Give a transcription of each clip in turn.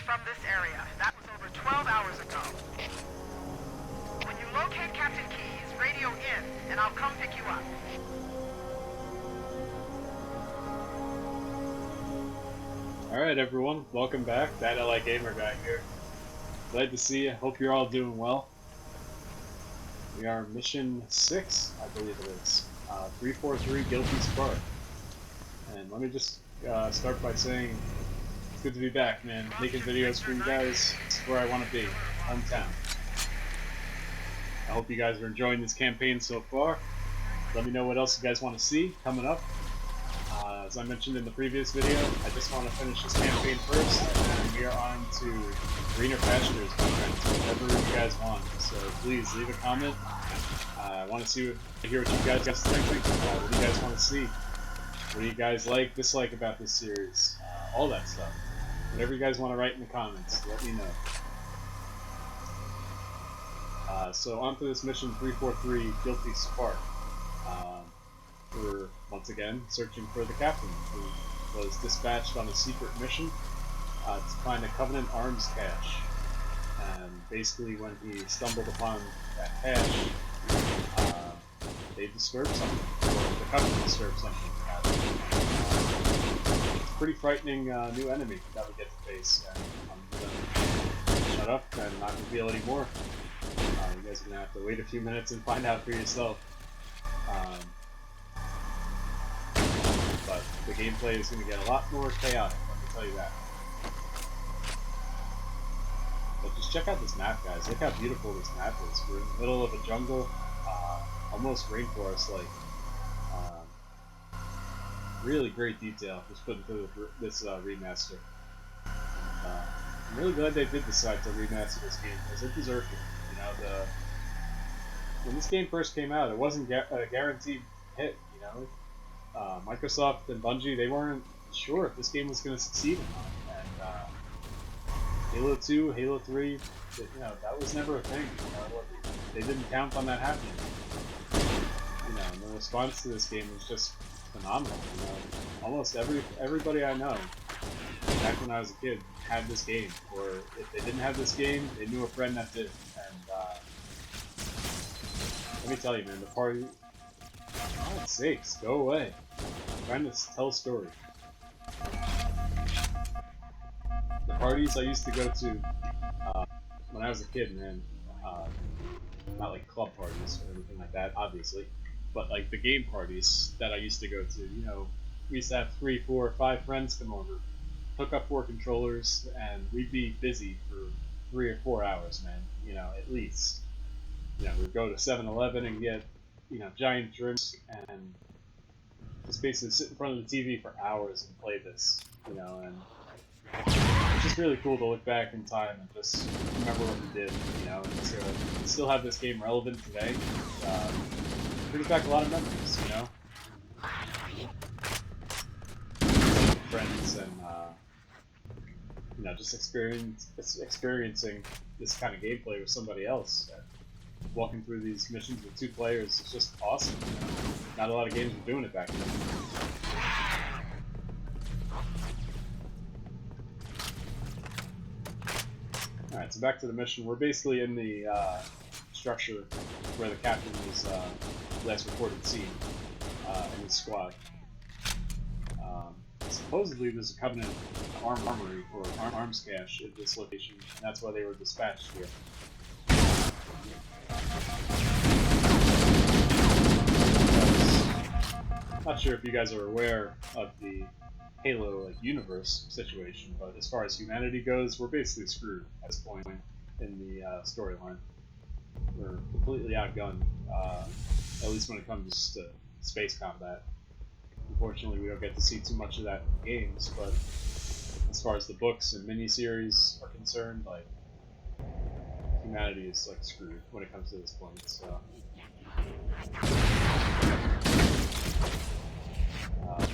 from this area. That was over 12 hours ago. When you locate Captain Keyes, radio in, and I'll come pick you up. Alright everyone, welcome back. That LA Gamer guy here. Glad to see you. Hope you're all doing well. We are mission 6, I believe it is. 343 Guilty Spark. And let me just start by saying it's good to be back, man. Making videos for you guys. It's where I want to be. Hometown. I hope you guys are enjoying this campaign so far. Let me know what else you guys want to see coming up. As I mentioned in the previous video, I just want to finish this campaign first, and we are on to greener pastures, my friends, whatever you guys want. So please leave a comment. I want to hear what you guys think. What do you guys want to see? What do you guys like, dislike about this series? All that stuff. Whatever you guys want to write in the comments, let me know. So on to this mission 343, Guilty Spark. We're once again searching for the captain, who was dispatched on a secret mission to find a Covenant arms cache. And basically, when he stumbled upon that cache, they disturbed something, or the Covenant disturbed something. It's a pretty frightening new enemy that we get to face, and I'm gonna shut up and not reveal any more. You guys are gonna have to wait a few minutes and find out for yourself. But the gameplay is going to get a lot more chaotic, let me tell you that. But just check out this map, guys. Look how beautiful this map is. We're in the middle of a jungle, almost rainforest-like. Really great detail was put into this remaster. And, I'm really glad they did decide to remaster this game, because it deserved it. You know, when this game first came out, it wasn't a guaranteed hit, you know? Microsoft and Bungie, they weren't sure if this game was going to succeed or not. And Halo 2, Halo 3, you know, that was never a thing. You know, they didn't count on that happening. You know, and the response to this game was just phenomenal. You know, almost everybody I know, back when I was a kid, had this game, or if they didn't have this game, they knew a friend that did. And let me tell you, man, the party. For God's sakes, go away. I'm trying to tell a story. The parties I used to go to when I was a kid, man, not like club parties or anything like that, obviously, but like the game parties that I used to go to, you know, we used to have 3, 4, 5 friends come over, hook up 4 controllers, and we'd be busy for 3 or 4 hours, man, you know, at least. You know, we'd go to 7-Eleven and get, you know, giant drinks and just basically sit in front of the TV for hours and play this, you know, and it's just really cool to look back in time and just remember what we did, you know, and to still have this game relevant today. Brings back a lot of memories, you know. Friends and, you know, just experiencing this kind of gameplay with somebody else. Walking through these missions with 2 players is just awesome. You know? Not a lot of games were doing it back then. Alright, so back to the mission. We're basically in the structure where the captain was last reported seen in his squad. Supposedly there's a Covenant armory or arms cache at this location, and that's why they were dispatched here. Not sure if you guys are aware of the Halo universe situation, but as far as humanity goes, we're basically screwed at this point in the storyline. We're completely outgunned, at least when it comes to space combat. Unfortunately, we don't get to see too much of that in the games, but as far as the books and miniseries are concerned, like, humanity is like screwed when it comes to this point. So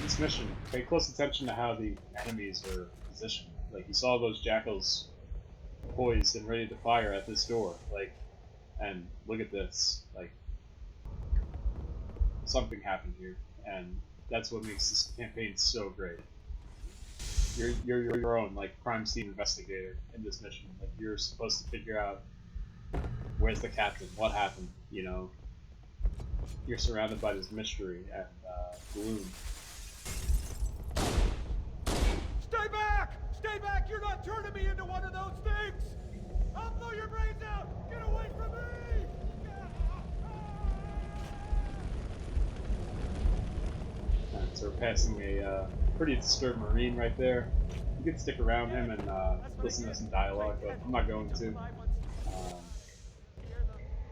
this mission, pay close attention to how the enemies are positioned. Like, you saw those jackals poised and ready to fire at this door. Like, and look at this. Like, something happened here, and that's what makes this campaign so great. you're your own like crime scene investigator in this mission. Like you're supposed to figure out where's the captain, what happened. You know, you're surrounded by this mystery and gloom. Stay back! Stay back! You're not turning me into one of those things! I'll blow your brains out! Get away from me! Alright, so we're passing a pretty disturbed Marine right there. You can stick around him and listen to some dialogue, but I'm not going to.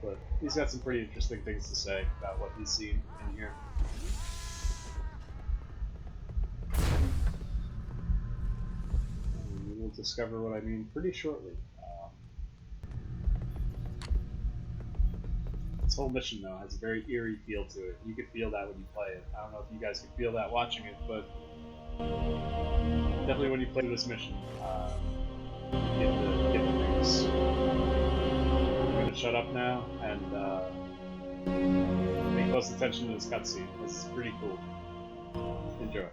But he's got some pretty interesting things to say about what he's seen in here. And you will discover what I mean pretty shortly. This whole mission, though, has a very eerie feel to it. You can feel that when you play it. I don't know if you guys can feel that watching it, but definitely when you play this mission, get the things. I'm gonna shut up now and pay close attention to this cutscene. This is pretty cool. Enjoy.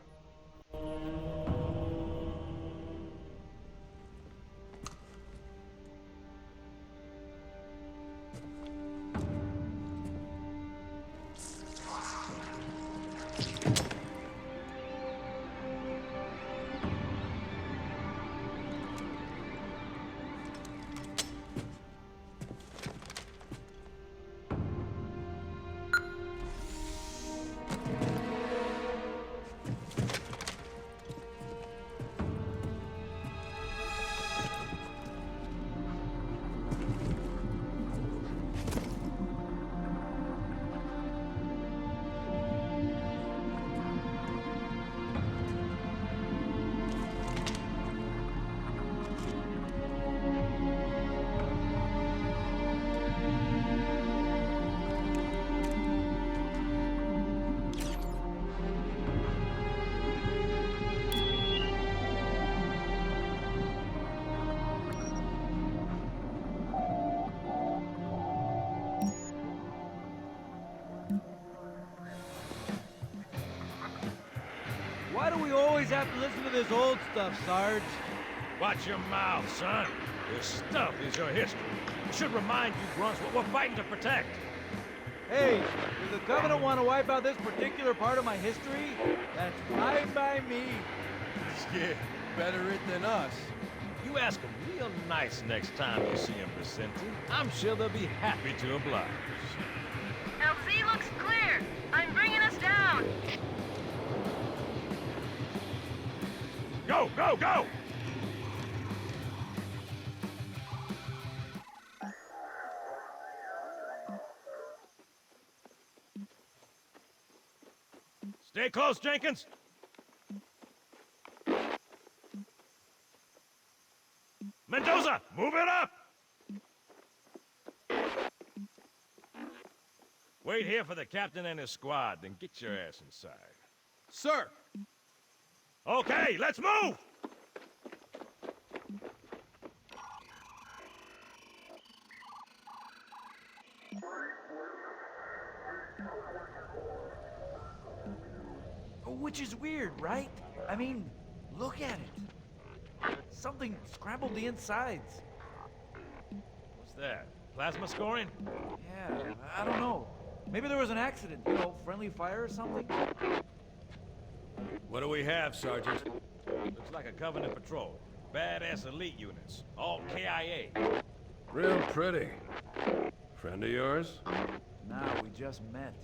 Why do we always have to listen to this old stuff, Sarge? Watch your mouth, son. This stuff is your history. It should remind you grunts what we're fighting to protect. Hey, does the Covenant want to wipe out this particular part of my history? That's fine by me. Yeah, better it than us. You ask them real nice next time you see them, Vicente. I'm sure they'll be happy to oblige. LZ looks clear. I'm bringing us down. Go, go, go! Stay close, Jenkins. Mendoza, move it up! Wait here for the captain and his squad, then get your ass inside. Sir! Okay, let's move! Which is weird, right? I mean, look at it. Something scrambled the insides. What's that? Plasma scoring? Yeah, I don't know. Maybe there was an accident, you know, friendly fire or something? What do we have, Sergeant? Looks like a Covenant patrol. Badass elite units. All KIA. Real pretty. Friend of yours? Nah, we just met.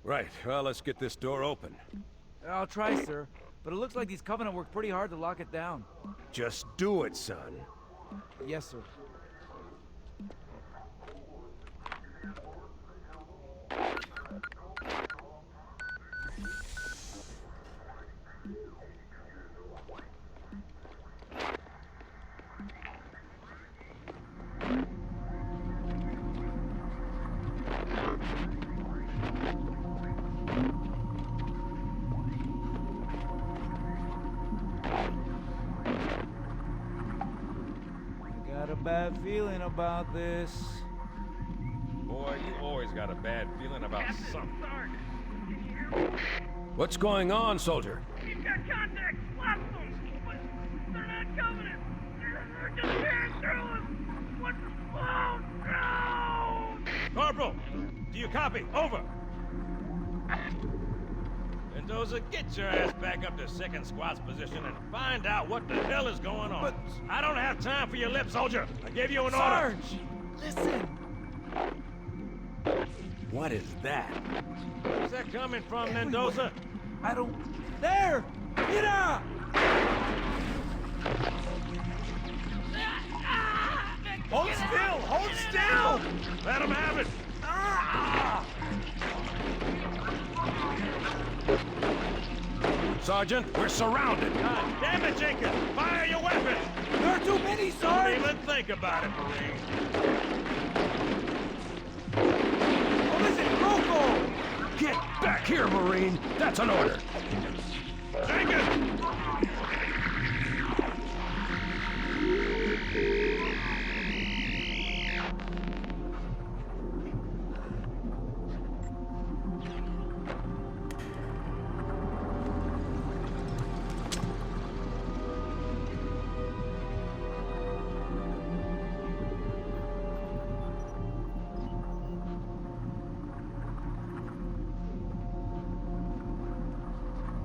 Right, well, let's get this door open. I'll try, sir. But it looks like these Covenant worked pretty hard to lock it down. Just do it, son. Yes, sir. I got a bad feeling about this. always got a bad feeling about something. Sarge, can you hear me? What's going on, soldier? He's got contact. Lots of them. But they're not Covenant. They're just tearing through us. What's... Oh, no! Corporal, do you copy? Over. Mendoza, get your ass back up to second squad's position and find out what the hell is going on. But- I don't have time for your lip, soldier. I gave you an order. Sarge! Listen! What is that? Where's that coming from, Mendoza? I don't... There! Mira! Hold still! Hold still! Let him have it. Sergeant, we're surrounded. God damn it, Jenkins! Fire your weapon! There are too many, Don't Sarge! even think about it, Marine. Oh, listen, Rocco! Get back here, Marine. That's an order. Jenkins!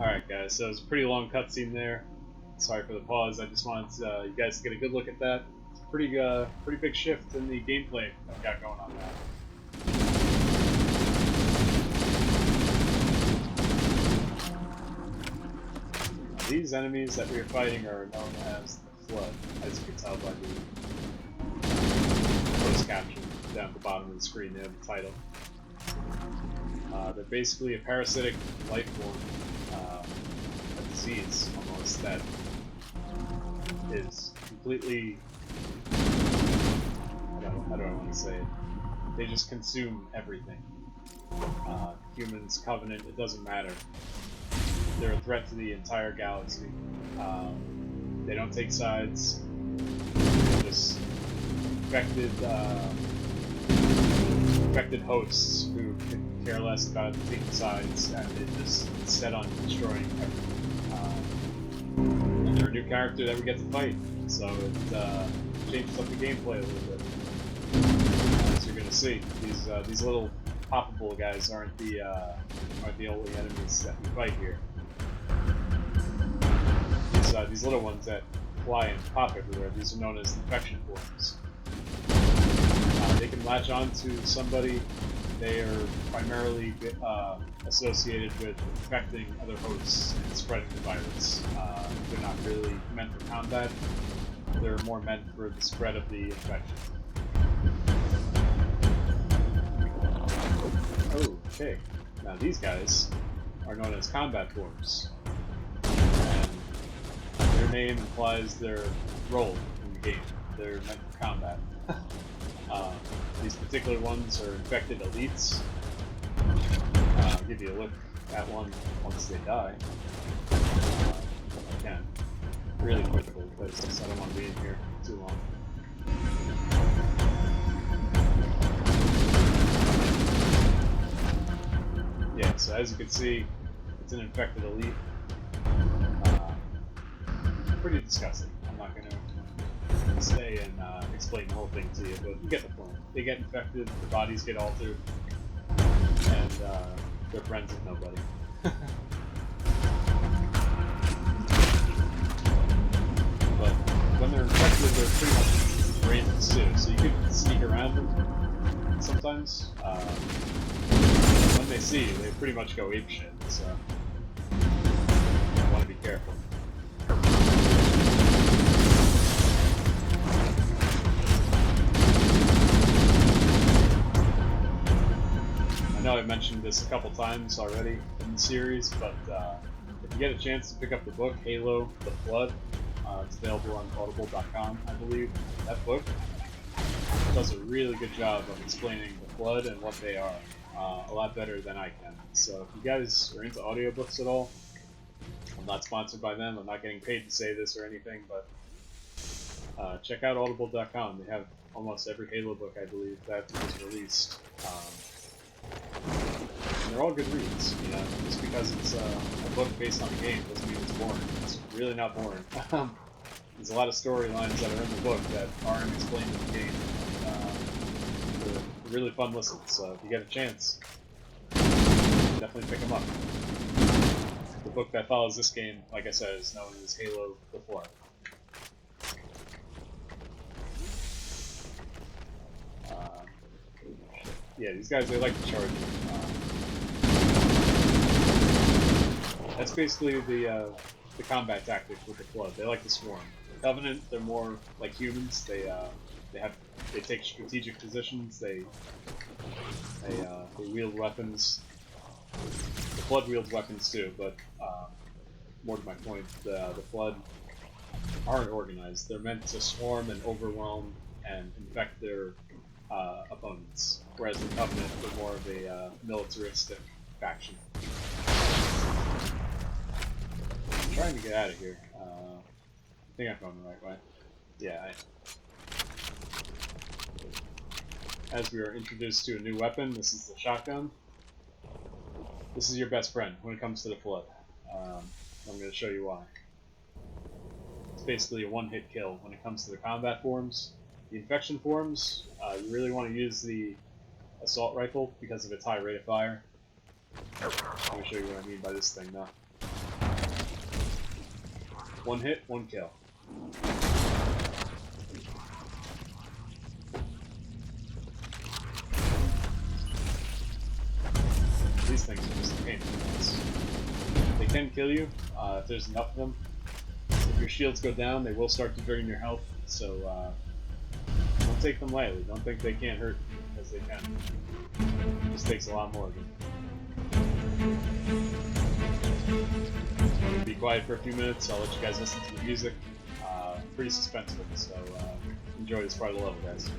Alright guys, so it was a pretty long cutscene there. Sorry for the pause, I just wanted you guys to get a good look at that. It's a pretty big shift in the gameplay that we got going on now. These enemies that we are fighting are known as the Flood, as you can tell by the closed caption down at the bottom of the screen there, the title. They're basically a parasitic life form, a disease almost, that is completely, how do I want to say it? They just consume everything. Humans, Covenant, it doesn't matter. They're a threat to the entire galaxy. They don't take sides. They're just infected hosts who could care less about taking sides, and they just set on destroying everything. And they're a new character that we get to fight, so it changes up the gameplay a little bit. As you're gonna see, these little poppable guys aren't the only enemies that we fight here. These little ones that fly and pop everywhere, these are known as infection forms. They can latch on to somebody. They are primarily associated with infecting other hosts and spreading the virus. They're not really meant for combat. They're more meant for the spread of the infection. Okay. Now these guys are known as combat forms. And their name implies their role in the game. They're meant for combat. These particular ones are infected elites. I'll give you a look at one once they die. I can. Really quickly, because I don't want to be in here too long. Yeah, so as you can see, it's an infected elite. Pretty disgusting. I'm not going to stay and explain the whole thing to you, but you get the point. They get infected, their bodies get altered, and they're friends with nobody. But when they're infected, they're pretty much brainless too, so you can sneak around them sometimes. When they see you, they pretty much go apeshit, so you want to be careful. I know I mentioned this a couple times already in the series, but if you get a chance to pick up the book, Halo: The Flood, it's available on audible.com, I believe. That book does a really good job of explaining the Flood and what they are, a lot better than I can. So if you guys are into audiobooks at all, I'm not sponsored by them, I'm not getting paid to say this or anything, but check out audible.com. They have almost every Halo book, I believe, that was released. they're all good reads. You know, just because it's a book based on a game doesn't mean it's boring. It's really not boring. There's a lot of storylines that are in the book that aren't explained in the game. They're really fun listens. So if you get a chance, definitely pick them up. The book that follows this game, like I said, is known as Halo the Flood. Yeah, these guys, they like to charge you. That's basically the combat tactic with the Flood. They like to swarm. The Covenant, they're more like humans. They take strategic positions. They wield weapons. The Flood wields weapons too, but more to my point, the Flood aren't organized. They're meant to swarm and overwhelm and infect their opponents, whereas the Covenant are more of a militaristic faction. I'm trying to get out of here. I think I'm going the right way. Yeah. As we are introduced to a new weapon, this is the shotgun. This is your best friend when it comes to the Flood. I'm going to show you why. It's basically a one-hit kill when it comes to the combat forms. The infection forms, you really want to use the assault rifle because of its high rate of fire. Let me show you what I mean by this thing now. One hit, one kill. These things are just a pain in the ass. They can kill you if there's enough of them. If your shields go down, they will start to drain your health, so don't take them lightly. Don't think they can't hurt you, because they can. It just takes a lot more of them. I'm going to be quiet for a few minutes. I'll let you guys listen to the music. Pretty suspenseful, so enjoy this part of the level, guys.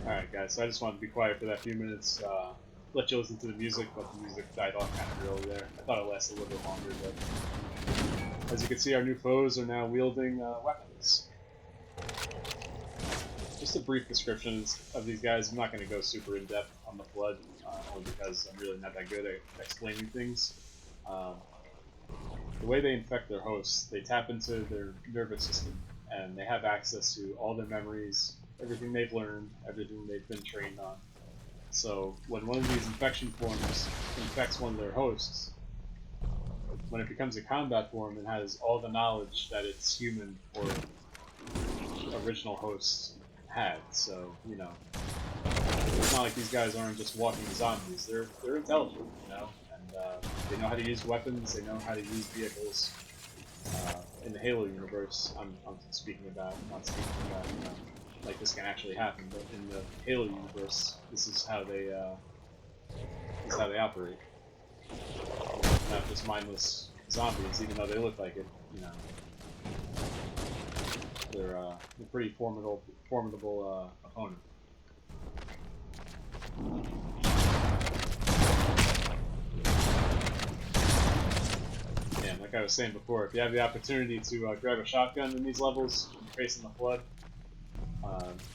Alright guys, so I just wanted to be quiet for that few minutes, let you listen to the music, but the music died off kind of early there. I thought it lasted a little bit longer, but as you can see, our new foes are now wielding weapons. Just a brief description of these guys. I'm not going to go super in-depth on the Flood, only because I'm really not that good at explaining things. The way they infect their hosts, they tap into their nervous system, and they have access to all their memories, everything they've learned, everything they've been trained on. So when one of these infection forms infects one of their hosts, when it becomes a combat form, it has all the knowledge that its human or original hosts had. So, you know, it's not like these guys aren't just walking zombies. They're intelligent, you know, and they know how to use weapons, they know how to use vehicles. In the Halo universe, I'm speaking about, not speaking about, you know, like this can actually happen, but in the Halo universe, this is how they operate. Not just mindless zombies, even though they look like it. You know, they're a pretty formidable opponent. Yeah, like I was saying before, if you have the opportunity to grab a shotgun in these levels when you're facing the Flood,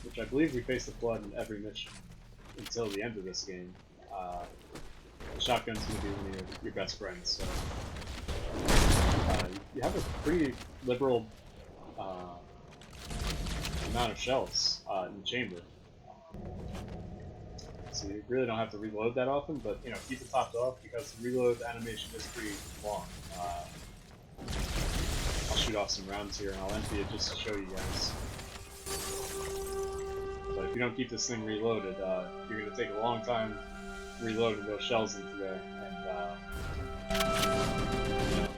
which I believe we face the Flood in every mission until the end of this game, the shotgun's going to be one of your best friends. So you have a pretty liberal amount of shells in the chamber. so you really don't have to reload that often, but you know, keep it topped off because the reload animation is pretty long. I'll shoot off some rounds here and I'll empty it just to show you guys. But if you don't keep this thing reloaded, you're going to take a long time reloading those shells into there, and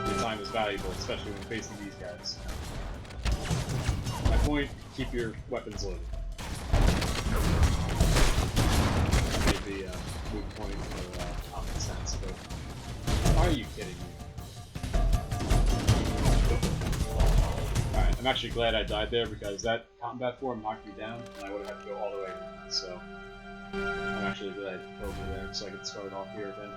your time is valuable, especially when facing these guys. My point, keep your weapons loaded. Maybe a moot point for common sense, but are you kidding me? Alright, I'm actually glad I died there because that combat form knocked me down and I would have had to go all the way around, so I'm actually glad I killed me there so I could start off here again.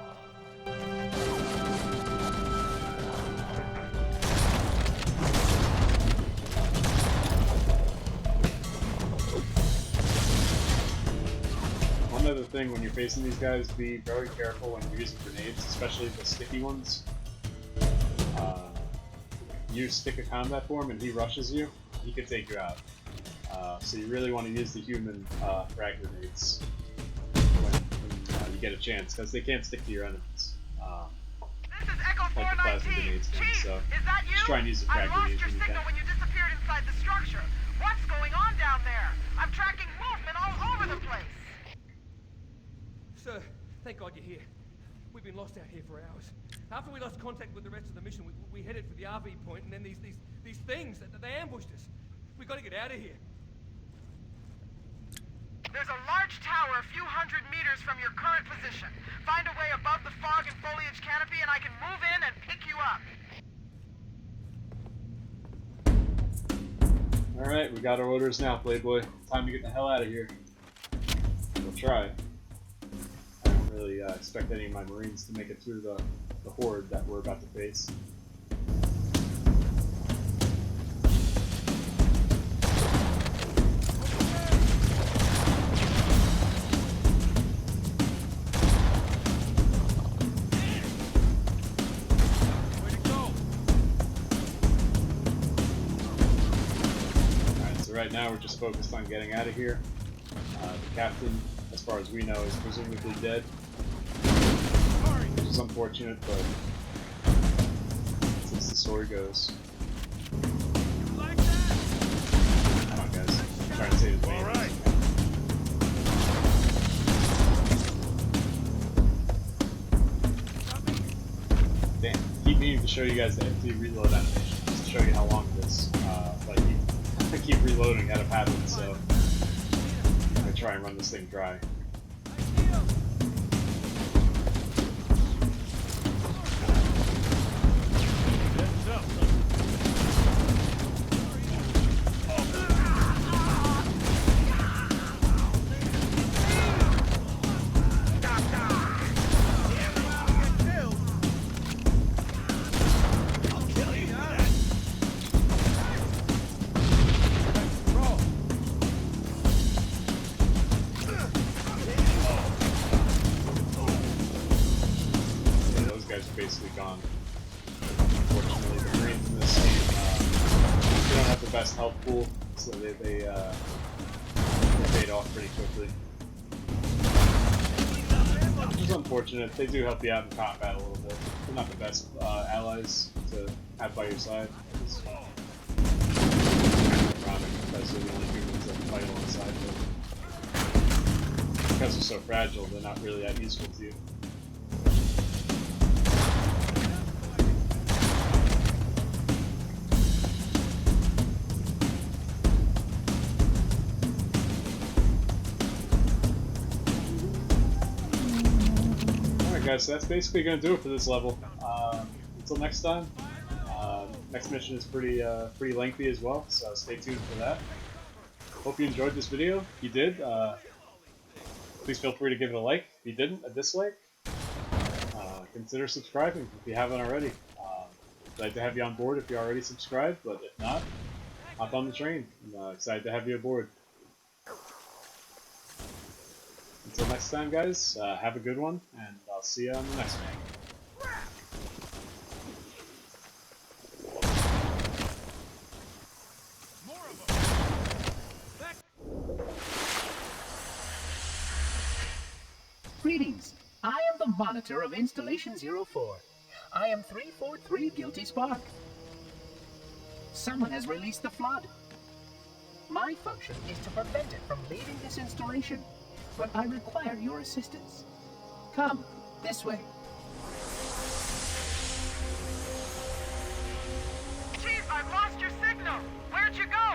One other thing when you're facing these guys, be very careful when you're using grenades, especially the sticky ones. You stick a combat form and he rushes you, he could take you out. So you really want to use the human frag grenades when you get a chance, because they can't stick to your enemies. This is Echo Like the plasma 419. grenades can, Chief, so is that you? just try and use the I frag lost grenades your when you signal can. when you disappeared inside the structure. What's going on down there? I'm tracking movement all over the place. Sir, thank God you're here. We've been lost out here for hours. After we lost contact with the rest of the mission, we headed for the RV point, and then these things, they ambushed us. We gotta get out of here. There's a large tower a few hundred meters from your current position. Find a way above the fog and foliage canopy and I can move in and pick you up. Alright, we got our orders now, Playboy. Time to get the hell out of here. We'll try. I don't really expect any of my Marines to make it through the horde that we're about to face. Right now we're just focused on getting out of here. The captain, as far as we know, is presumably dead. Which is unfortunate, but since the story goes. Come on guys, I'm trying to save his name. Alright. Damn, keep meaning to show you guys the empty reload animation, just to show you how long it is. I keep reloading out of habit, so I'm gonna try and run this thing dry. Basically gone. Unfortunately, the Marines in this game they don't have the best health pool, so they fade off pretty quickly. Which is unfortunate. They do help you out in combat a little bit. They're not the best allies to have by your side. It's kind of ironic because they're the only humans that fight alongside them. Because they're so fragile, they're not really that useful to you. Guys, so that's basically going to do it for this level. Until next time, next mission is pretty lengthy as well, so stay tuned for that. Hope you enjoyed this video. If you did, please feel free to give it a like. If you didn't, a dislike. Consider subscribing if you haven't already. Glad to have you on board if you're already subscribed, but if not, hop on the train. I'm excited to have you aboard. Until next time, guys, have a good one, and I'll see you on the next one. Greetings. I am the monitor of Installation 04. I am 343 Guilty Spark. Someone has released the flood. My function is to prevent it from leaving this installation, but I require your assistance. Come, this way. Chief, I've lost your signal. Where'd you go?